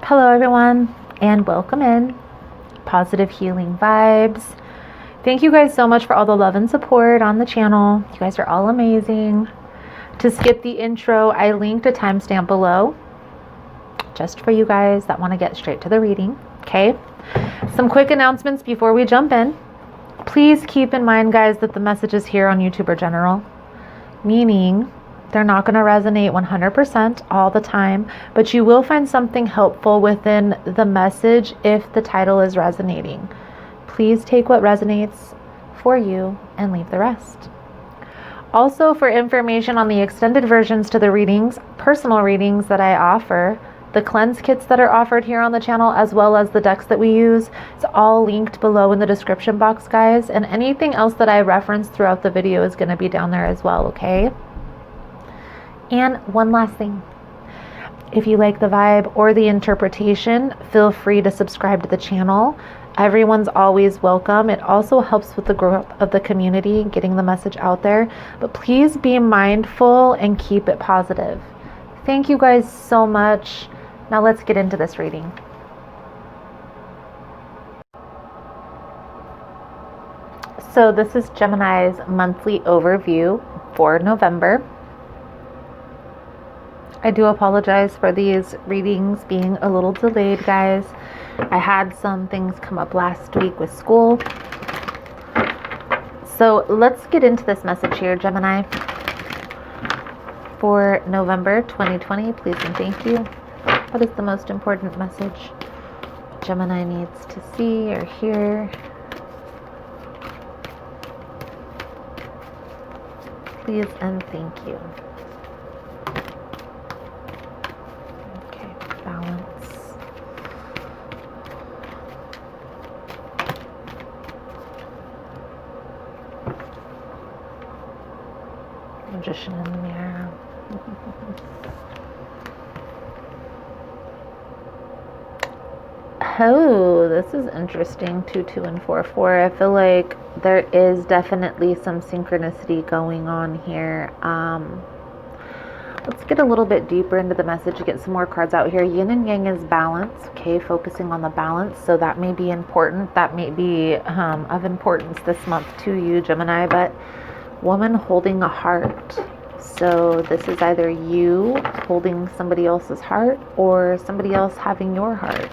Hello everyone, and welcome in. Positive healing vibes. Thank you guys so much for all the love and support on the channel. You guys are all amazing. To skip the intro, I linked a timestamp below just for you guys that want to get straight to the reading. Okay, some quick announcements before we jump in. Please keep in mind, guys, that the messages here on YouTube are general, meaning they're not going to resonate 100% all the time, but you will find something helpful within the message if the title is resonating. Please take what resonates for you and leave the rest. Also, for information on the extended versions to the readings, personal readings that I offer, the cleanse kits that are offered here on the channel, as well as the decks that we use, it's all linked below in the description box, guys. And anything else that I reference throughout the video is going to be down there as well, okay? And one last thing. If you like the vibe or the interpretation, feel free to subscribe to the channel. Everyone's always welcome. It also helps with the growth of the community, getting the message out there. But please be mindful and keep it positive. Thank you guys so much. Now let's get into this reading. So this is Gemini's monthly overview for November. I do apologize for these readings being a little delayed, guys. I had some things come up last week with school. So let's get into this message here, Gemini. For November 2020, please and thank you. What is the most important message Gemini needs to see or hear? Please and thank you. Magician in the mirror. Oh, this is interesting. 2, 2, and 4, 4. I feel like there is definitely some synchronicity going on here. Let's get a little bit deeper into the message, get some more cards out here. Yin and Yang is balance. Okay, focusing on the balance. So that may be important. That may be of importance this month to you, Gemini. But woman holding a heart. So this is either you holding somebody else's heart or somebody else having your heart.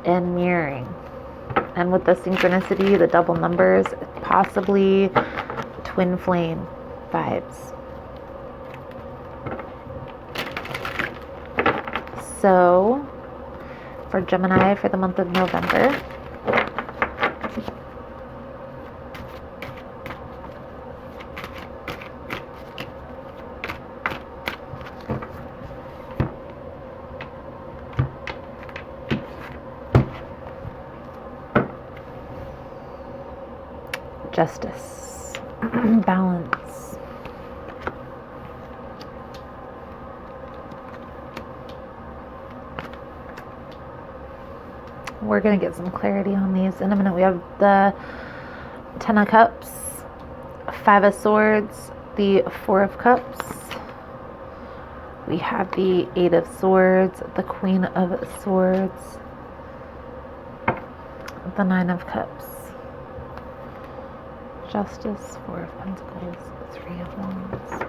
And mirroring. And with the synchronicity, the double numbers, possibly twin flame vibes. So for Gemini for the month of November, justice, balance. We're going to get some clarity on these in a minute. We have the 10 of Cups, 5 of Swords, the 4 of Cups. We have the 8 of Swords, the Queen of Swords, the 9 of Cups. Justice, 4 of Pentacles, 3 of Wands.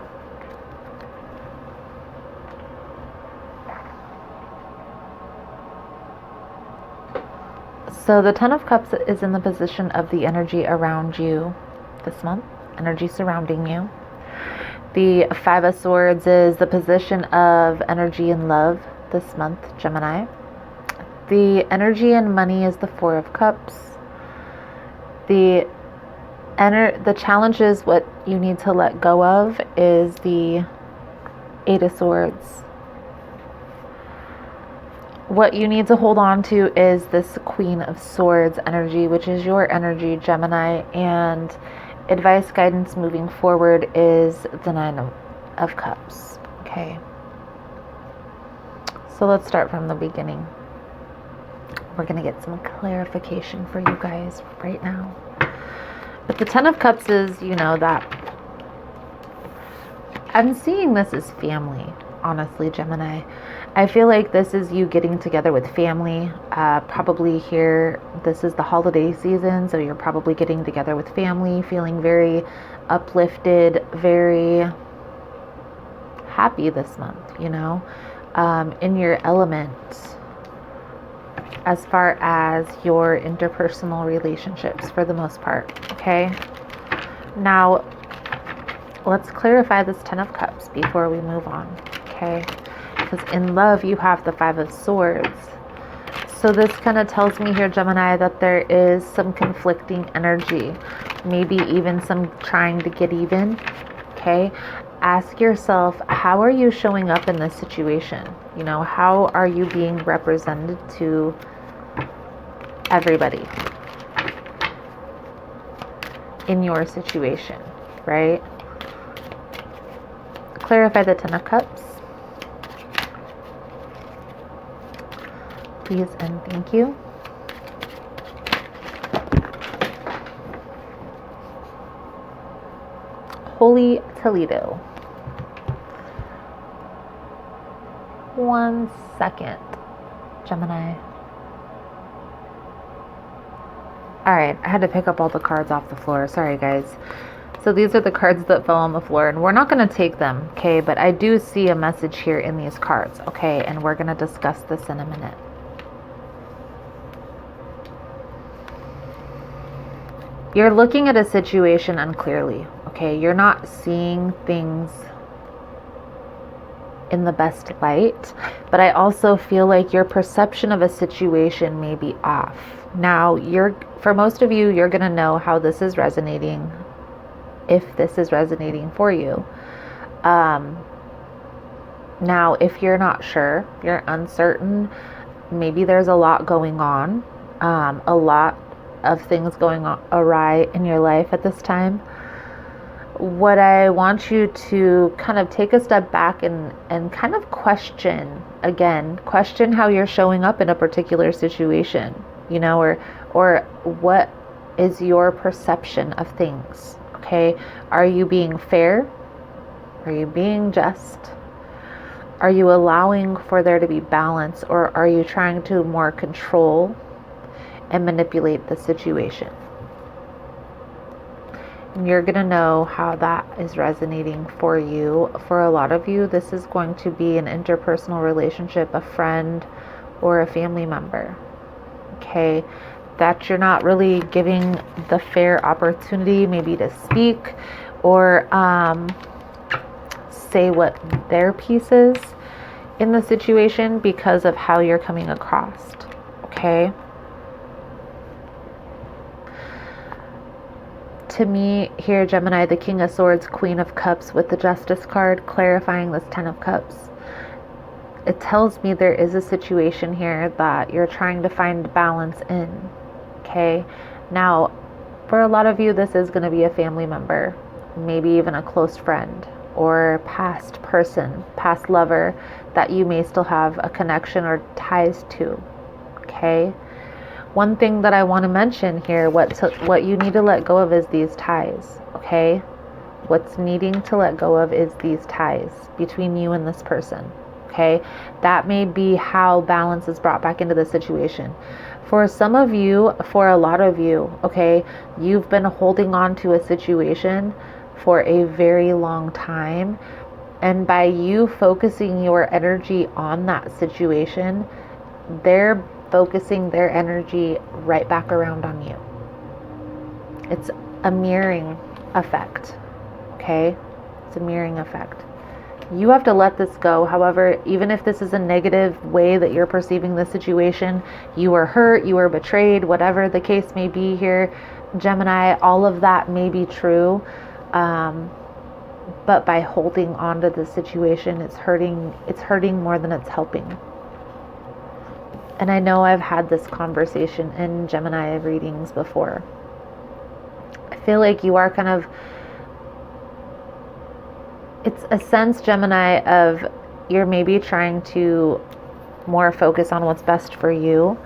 So the 10 of Cups is in the position of the energy around you this month, energy surrounding you. The 5 of Swords is the position of energy and love this month, Gemini. The energy and money is the 4 of Cups. The challenges, what you need to let go of, is the 8 of Swords. What you need to hold on to is this Queen of Swords energy, which is your energy, Gemini, and advice, guidance moving forward is the 9 of Cups. Okay. So let's start from the beginning. We're going to get some clarification for you guys right now. But the 10 of Cups is, that I'm seeing this as family, honestly, Gemini. I feel like this is you getting together with family. Probably here, this is the holiday season, so you're probably getting together with family, feeling very uplifted, very happy this month, you know, in your element as far as your interpersonal relationships for the most part, okay? Now, let's clarify this 10 of Cups before we move on, okay? Because in love, you have the 5 of Swords. So this kind of tells me here, Gemini, that there is some conflicting energy, maybe even some trying to get even, okay? Ask yourself, how are you showing up in this situation? You know, how are you being represented to everybody in your situation, right? Clarify the 10 of Cups. Please and thank you. Holy Toledo. 1 second, Gemini. All right, I had to pick up all the cards off the floor. Sorry, guys. So these are the cards that fell on the floor, and we're not going to take them, okay? But I do see a message here in these cards, okay? And we're going to discuss this in a minute. You're looking at a situation unclearly, okay? You're not seeing things in the best light, but I also feel like your perception of a situation may be off. Now, for most of you, you're going to know how this is resonating, if this is resonating for you. Now, if you're not sure, you're uncertain, maybe there's a lot going on, a lot of things going on awry in your life at this time. What I want you to kind of take a step back and kind of question how you're showing up in a particular situation, you know, or what is your perception of things, okay? Are you being fair? Are you being just? Are you allowing for there to be balance, or are you trying to more control and manipulate the situation? And you're going to know how that is resonating for you. For a lot of you, this is going to be an interpersonal relationship, a friend or a family member, okay? That you're not really giving the fair opportunity maybe to speak or say what their piece is in the situation because of how you're coming across, okay? To me here, Gemini, the King of Swords, Queen of Cups with the Justice card, clarifying this 10 of Cups. It tells me there is a situation here that you're trying to find balance in, okay? Now, for a lot of you, this is going to be a family member, maybe even a close friend or past person, past lover that you may still have a connection or ties to, okay? One thing that I want to mention here, what you need to let go of is these ties, okay? What's needing to let go of is these ties between you and this person, okay? That may be how balance is brought back into the situation. For some of you, for a lot of you, okay, you've been holding on to a situation for a very long time. And by you focusing your energy on that situation, they're focusing their energy right back around on you. It's a mirroring effect, okay? It's a mirroring effect. You have to let this go. However, even if this is a negative way that you're perceiving the situation, you were hurt, you were betrayed, whatever the case may be here, Gemini, all of that may be true. But by holding on to the situation, it's hurting more than it's helping. And I know I've had this conversation in Gemini readings before. I feel like you are kind of, it's a sense, Gemini, of you're maybe trying to more focus on what's best for you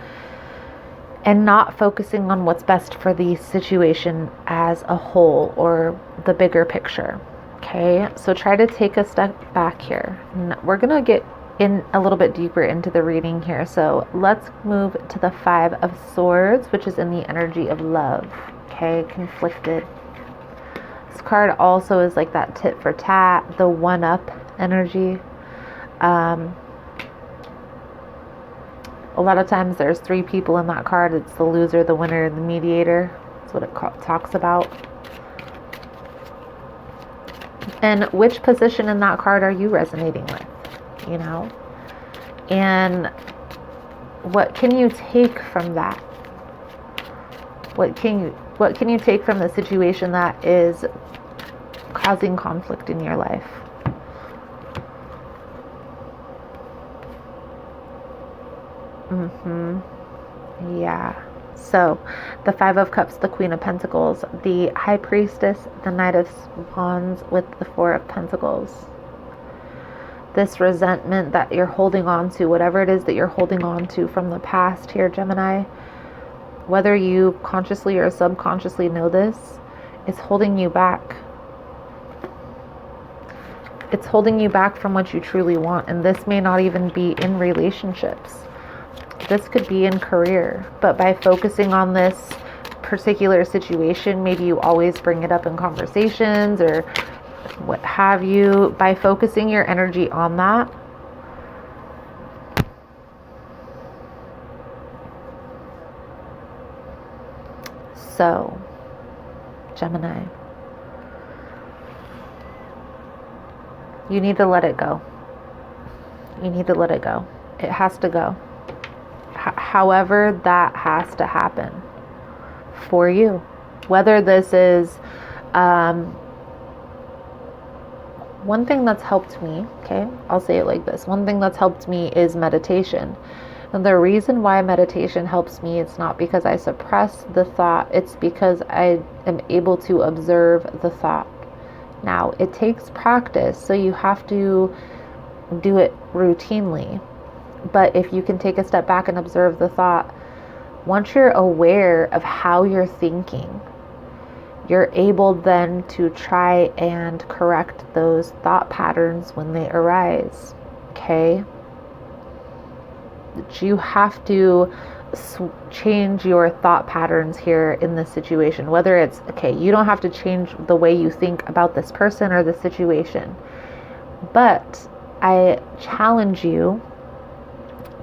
and not focusing on what's best for the situation as a whole or the bigger picture. Okay, so try to take a step back here. We're going to get in a little bit deeper into the reading here. So let's move to the Five of Swords, which is in the energy of love. Okay, conflicted. This card also is like that tit for tat, the one-up energy. A lot of times there's three people in that card. It's the loser, the winner, and the mediator. That's what it talks about. And which position in that card are you resonating with? You know? And what can you take from that? What can you take from the situation that is causing conflict in your life? Yeah. So the Five of Cups, the Queen of Pentacles, the High Priestess, the Knight of Wands with the Four of Pentacles. This resentment that you're holding on to, whatever it is that you're holding on to from the past here, Gemini, whether you consciously or subconsciously know this, is holding you back. It's holding you back from what you truly want. And this may not even be in relationships. This could be in career. But by focusing on this particular situation, maybe you always bring it up in conversations or what have you. By focusing your energy on that, so Gemini, you need to let it go. You need to let it go. It has to go. However, that has to happen for you. Whether this is one thing that's helped me, okay, I'll say it like this. One thing that's helped me is meditation. And the reason why meditation helps me, it's not because I suppress the thought, it's because I am able to observe the thought. Now, it takes practice, so you have to do it routinely. But if you can take a step back and observe the thought, once you're aware of how you're thinking, you're able then to try and correct those thought patterns when they arise. Okay? You have to change your thought patterns here in this situation. Whether it's, okay, you don't have to change the way you think about this person or the situation. But I challenge you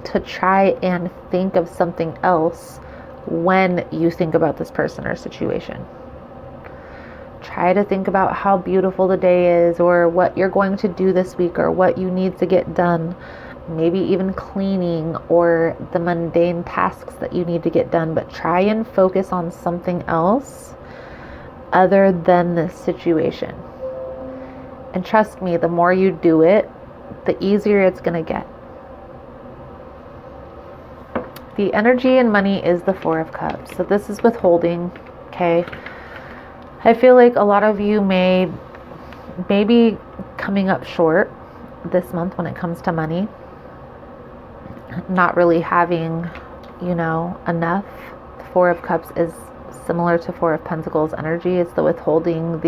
to try and think of something else when you think about this person or situation. Try to think about how beautiful the day is, or what you're going to do this week, or what you need to get done. Maybe even cleaning or the mundane tasks that you need to get done. But try and focus on something else other than this situation. And trust me, the more you do it, the easier it's going to get. The energy and money is the Four of Cups. So this is withholding, okay? I feel like a lot of you may be coming up short this month when it comes to money. Not really having, enough. The Four of Cups is similar to Four of Pentacles energy. It's the withholding,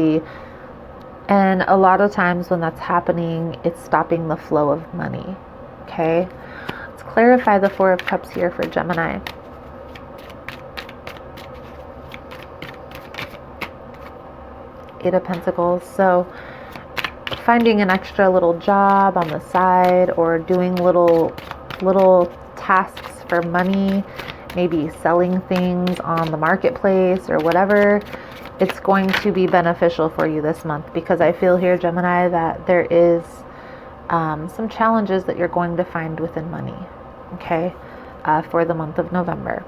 and a lot of times when that's happening, it's stopping the flow of money, okay? Let's clarify the Four of Cups here for Gemini. Eight of Pentacles. So finding an extra little job on the side, or doing little tasks for money, maybe selling things on the marketplace or whatever, it's going to be beneficial for you this month, because I feel here, Gemini, that there is some challenges that you're going to find within money, okay, for the month of November.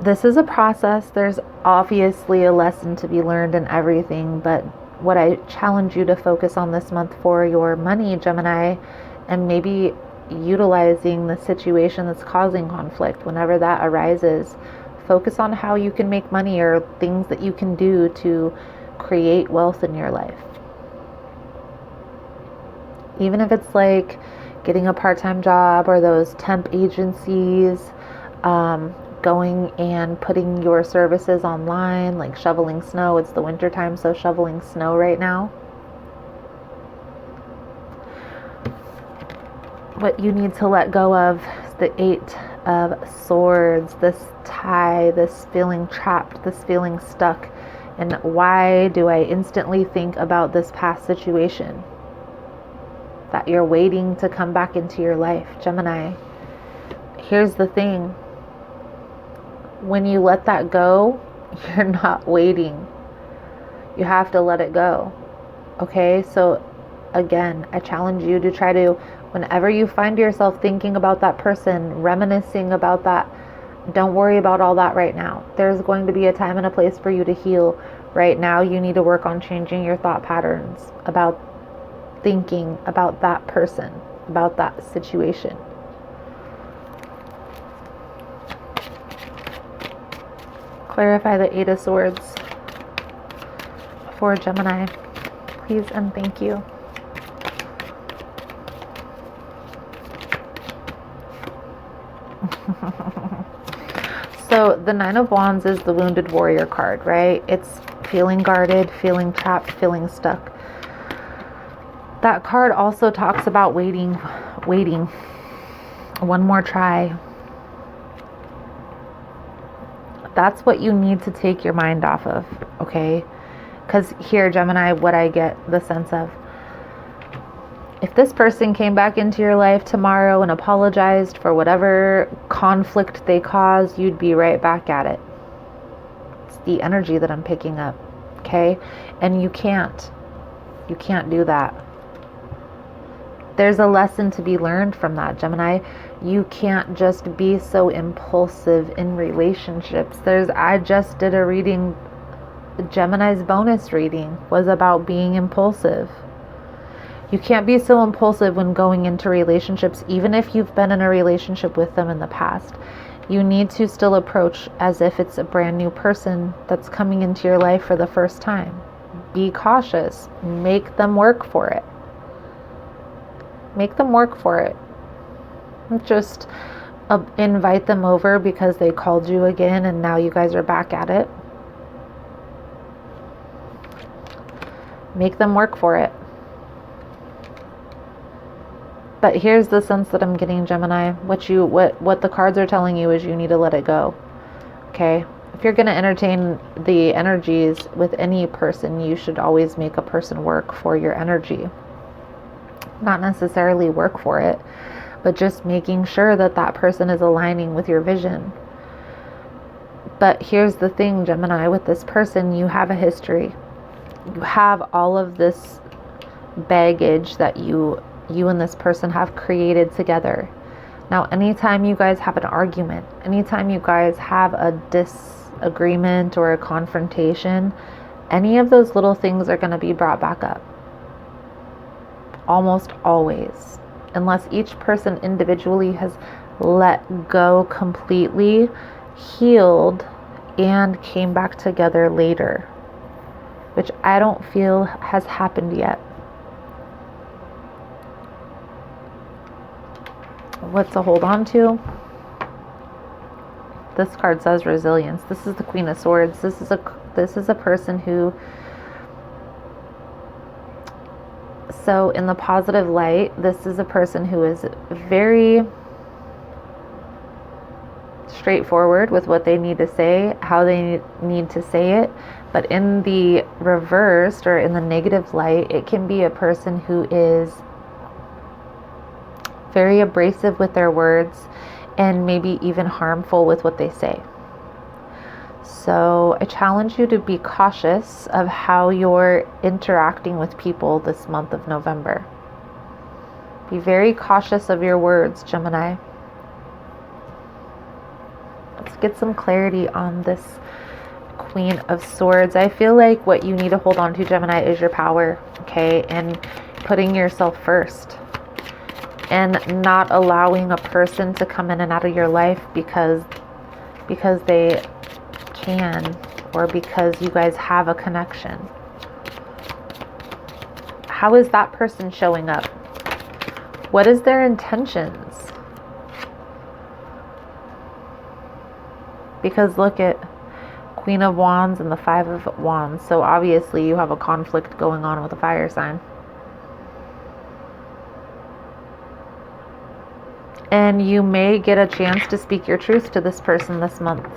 This is a process. There's obviously a lesson to be learned in everything, but what I challenge you to focus on this month for your money, Gemini, and maybe utilizing the situation that's causing conflict whenever that arises, focus on how you can make money or things that you can do to create wealth in your life. Even if it's like getting a part-time job or those temp agencies, going and putting your services online, like shoveling snow. It's the winter time, so shoveling snow right now. what you need to let go of is the 8 of Swords, this tie, this feeling trapped, this feeling stuck. And why do I instantly think about this past situation that you're waiting to come back into your life, Gemini? Here's the thing. When you let that go, you're not waiting. You have to let it go. Okay? So again, I challenge you to try to, whenever you find yourself thinking about that person, reminiscing about that, don't worry about all that right now. There's going to be a time and a place for you to heal. Right now, you need to work on changing your thought patterns about thinking about that person, about that situation. Clarify the 8 of Swords for Gemini, please and thank you. So the 9 of Wands is the Wounded Warrior card, right? It's feeling guarded, feeling trapped, feeling stuck. That card also talks about waiting, one more try. That's what you need to take your mind off of, okay? Because here, Gemini, what I get the sense of, if this person came back into your life tomorrow and apologized for whatever conflict they caused, you'd be right back at it. It's the energy that I'm picking up, okay? And you can't do that. There's a lesson to be learned from that, Gemini. You can't just be so impulsive in relationships. I just did a reading, Gemini's bonus reading was about being impulsive. You can't be so impulsive when going into relationships, even if you've been in a relationship with them in the past. You need to still approach as if it's a brand new person that's coming into your life for the first time. Be cautious. Make them work for it. Make them work for it. Don't just invite them over because they called you again and now you guys are back at it. Make them work for it. But here's the sense that I'm getting, Gemini. What the cards are telling you is you need to let it go. Okay? If you're going to entertain the energies with any person, you should always make a person work for your energy. Not necessarily work for it, but just making sure that that person is aligning with your vision. But here's the thing, Gemini, with this person, you have a history. You have all of this baggage that you and this person have created together. Now, anytime you guys have an argument, anytime you guys have a disagreement or a confrontation, any of those little things are going to be brought back up. Almost always. Unless each person individually has let go completely, healed, and came back together later, which I don't feel has happened yet. What to hold on to? This card says resilience. This is the Queen of Swords. This is a person who, so in the positive light, this is a person who is very straightforward with what they need to say, how they need to say it. But in the reversed or in the negative light, it can be a person who is very abrasive with their words and maybe even harmful with what they say. So I challenge you to be cautious of how you're interacting with people this month of November. Be very cautious of your words, Gemini. Let's get some clarity on this Queen of Swords. I feel like what you need to hold on to, Gemini, is your power, okay? And putting yourself first. And not allowing a person to come in and out of your life because they can, or because you guys have a connection. How is that person showing up? What is their intentions? Because look at Queen of Wands and the 5 of Wands. So obviously you have a conflict going on with a fire sign. And you may get a chance to speak your truth to this person this month.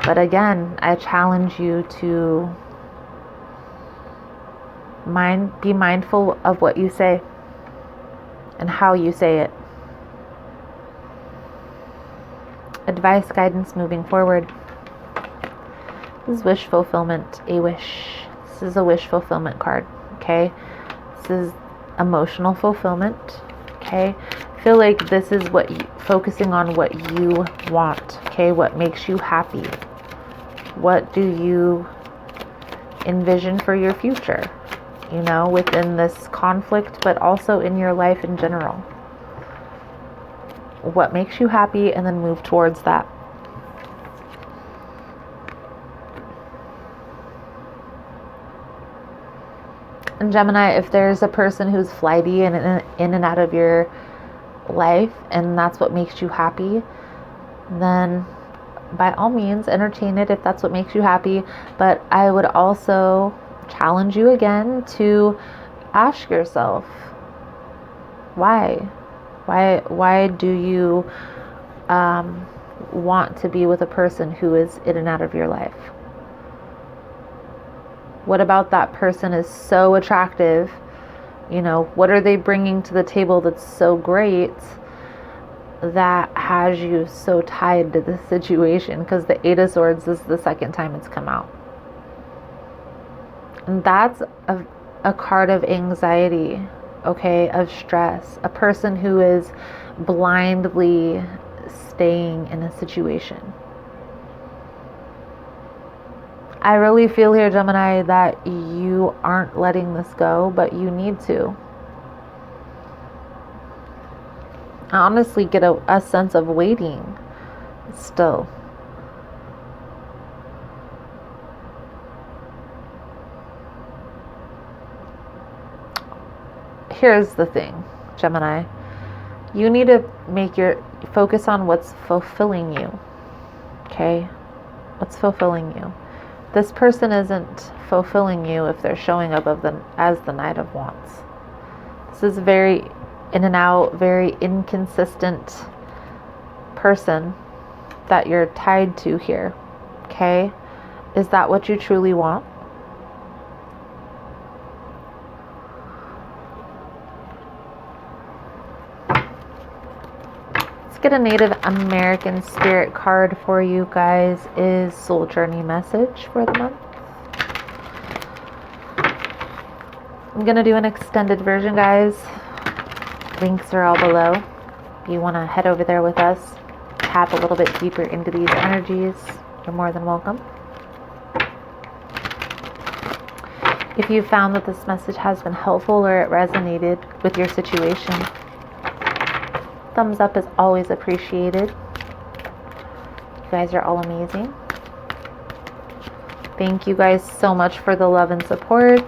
But again, I challenge you to be mindful of what you say and how you say it. Advice, guidance moving forward. This is wish fulfillment, a wish. This is a wish fulfillment card, okay? This is emotional fulfillment, okay? I feel like this is focusing on what you want, okay? What makes you happy? What do you envision for your future, you know, within this conflict, but also in your life in general? What makes you happy, and then move towards that. And Gemini, if there's a person who's flighty and in and out of your life, and that's what makes you happy, then by all means entertain it if that's what makes you happy. But I would also challenge you again to ask yourself, why do you want to be with a person who is in and out of your life? What about that person is so attractive? You know, what are they bringing to the table that's so great that has you so tied to this situation? Because the Eight of Swords is the second time it's come out. And that's a card of anxiety, okay, of stress. A person who is blindly staying in a situation. I really feel here, Gemini, that you aren't letting this go, but you need to. I honestly get a sense of waiting still. Here's the thing, Gemini. You need to make your focus on what's fulfilling you. Okay? What's fulfilling you? This person isn't fulfilling you if they're showing up as the Knight of Wands. This is very in and out, very inconsistent person that you're tied to here. Okay? Is that what you truly want? Get a Native American spirit card for you guys. Is soul journey message for the month. I'm gonna do an extended version, guys. Links are all below. If you want to head over there with us, tap a little bit deeper into these energies, you're more than welcome. If you found that this message has been helpful or it resonated with your situation, thumbs up is always appreciated. You guys are all amazing. Thank you guys so much for the love and support.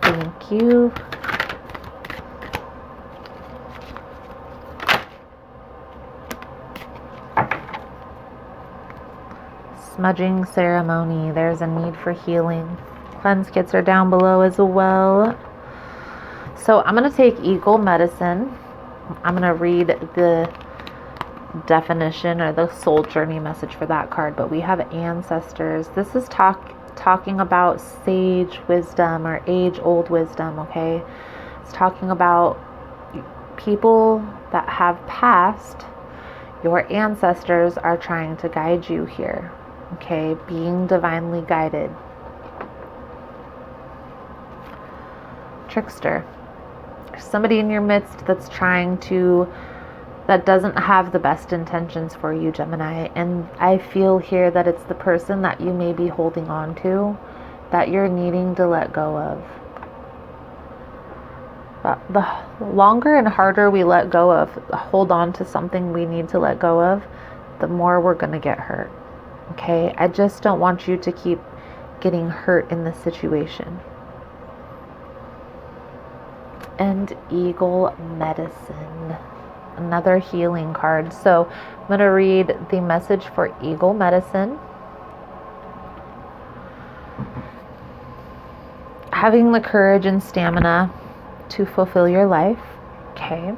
Thank you. Smudging ceremony. There's a need for healing. Cleanse kits are down below as well. So I'm going to take Eagle Medicine. I'm going to read the definition or the soul journey message for that card, but we have ancestors. This is talking about sage wisdom or age-old wisdom, okay? It's talking about people that have passed. Your ancestors are trying to guide you here, okay? Being divinely guided. Trickster. Somebody in your midst that doesn't have the best intentions for you, Gemini. And I feel here that it's the person that you may be holding on to that you're needing to let go of. But the longer and harder we let go of, hold on to something we need to let go of, the more we're going to get hurt. Okay? I just don't want you to keep getting hurt in this situation. And Eagle Medicine, another healing card. So I'm going to read the message for Eagle Medicine. Having the courage and stamina to fulfill your life. Okay.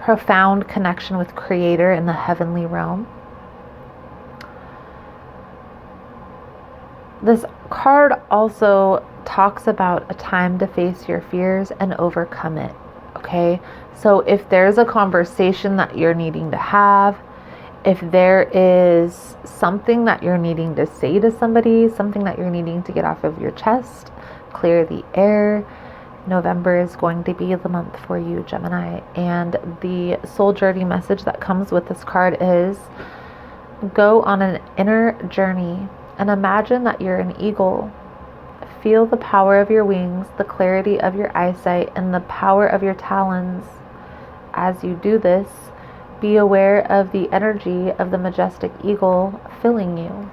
profound connection with Creator in the heavenly realm. This card also talks about a time to face your fears and overcome it. Okay, so if there's a conversation that you're needing to have, if there is something that you're needing to say to somebody, something that you're needing to get off of your chest, clear the air, November is going to be the month for you, Gemini. And the soul journey message that comes with this card is go on an inner journey and imagine that you're an eagle. Feel the power of your wings, the clarity of your eyesight, and the power of your talons. As you do this, be aware of the energy of the majestic eagle filling you.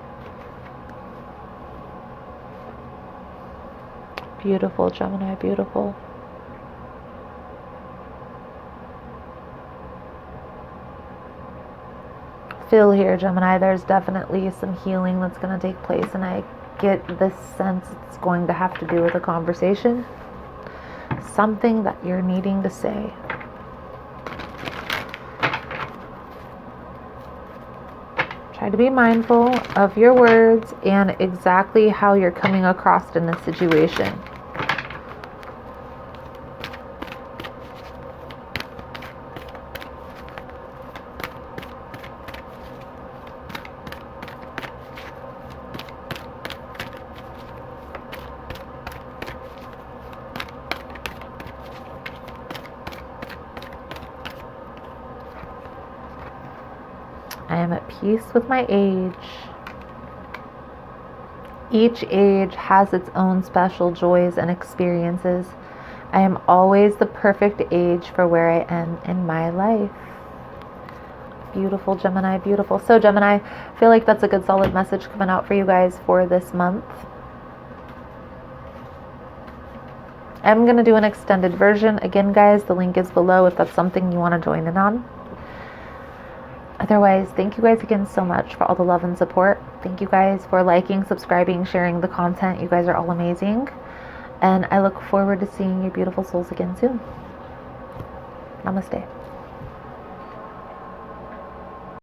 Beautiful, Gemini, beautiful. Feel here, Gemini, there's definitely some healing that's going to take place, and I get this sense it's going to have to do with a conversation, something that you're needing to say. Try to be mindful of your words and exactly how you're coming across in this situation. I am at peace with my age. Each age has its own special joys and experiences. I am always the perfect age for where I am in my life. Beautiful, Gemini, beautiful. So, Gemini, I feel like that's a good solid message coming out for you guys for this month. I'm going to do an extended version. Again, guys, the link is below if that's something you want to join in on. Otherwise, thank you guys again so much for all the love and support. Thank you guys for liking, subscribing, sharing the content. You guys are all amazing. And I look forward to seeing your beautiful souls again soon. Namaste.